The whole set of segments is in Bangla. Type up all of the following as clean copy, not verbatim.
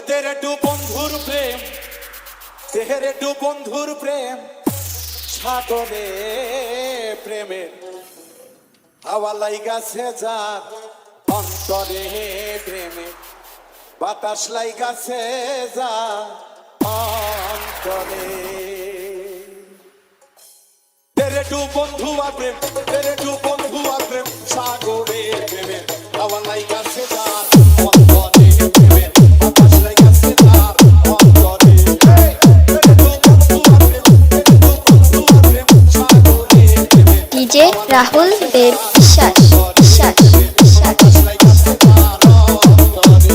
তেরে টু বন্ধুর প্রেম, তেরে টু বন্ধুর প্রেম, সাগরে প্রেমের হাওয়া লাইগাছে যার অন্তরে প্রেমে, বাতাস লাইগাছে যার অন্তরে। তেরে টু বন্ধু আর প্রেম, তেরে টু বন্ধু আর প্রেম, সাগরে প্রেমের হাওয়া লাইগাছে যার অন্তরে প্রেমের, বাতাস লাইগাছে যার অন্তরে। তেরে টু বন্ধু আর প্রেম, তেরে টু বন্ধু আর প্রেম, সাগরে প্রেমের ডিজে রাহুল দেব বিশ্বাস বিশ্বাস বিশ্বাস। বাতাস লাইগাছে যার অন্তরে।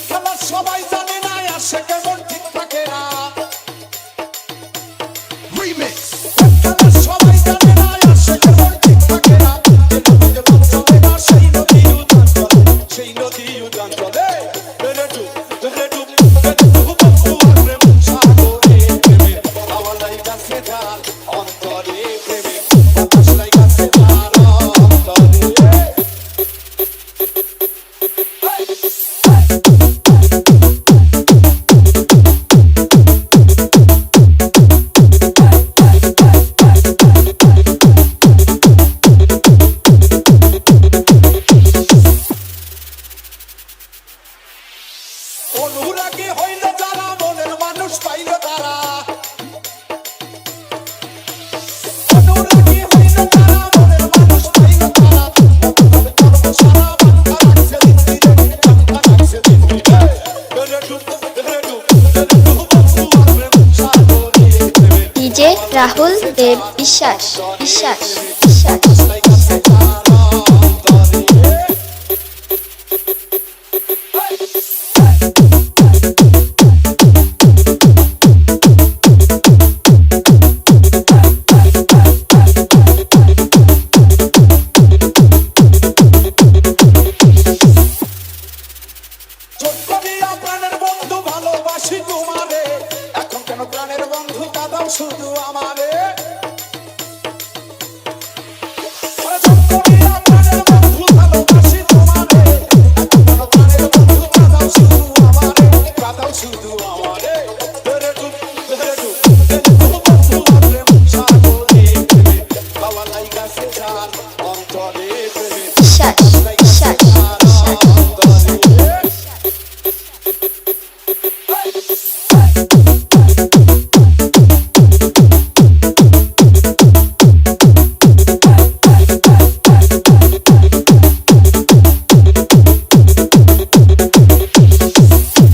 খেলা সবাই জানে না, আসে কেমন ঠিক থাকে না। খেলা সবাই জানে না, আসে কেমন ঠিক থাকে না। চলে না সেই নদী উদান চলে, সেই নদী উদান চলে। তেরে টু বন্ধু আর প্রেম, সাগরে প্রেমে হাওয়া লাইগাছে যার অন্তরে প্রেমে, বাতাস লাইগাছে যার অন্তরে। অনুরাগী হইল যারা, মনের মানুষ পাইল তারা। অনুরাগী হইল যারা, মনের মানুষ পাইল তারা। সারা বাংলা রাখছে দিল্লি রে, বাংলা রাখছে দিল্লি রে। তেরে টু বন্ধু আর প্রেম, সাগরে প্রেমে ডিজে রাহুল দেব বিশ্বাস বিশ্বাস বিশ্বাস। বাতাস লাইগাছে যার অন্তরে। প্রাণের বন্ধু ভালোবাসি তোমারে, এখন কেন প্রাণের বন্ধু কাঁদাও শুধু আমারে। প্রাণের বন্ধু ভালোবাসি তোমারে, এখন কেন প্রাণের বন্ধু কাঁদাও শুধু আমারে, কাঁদাও শুধু আমারে। তেরে টু বন্ধু আর প্রেম, সাগরে প্রেমে হাওয়া লাইগাছে যার অন্তরে প্রেমে, বিশ্বাস বিশ্বাস বিশ্বাস।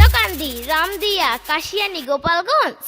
দোকানদি রামদিয়া কাশিয়ানী গোপালগঞ্জ।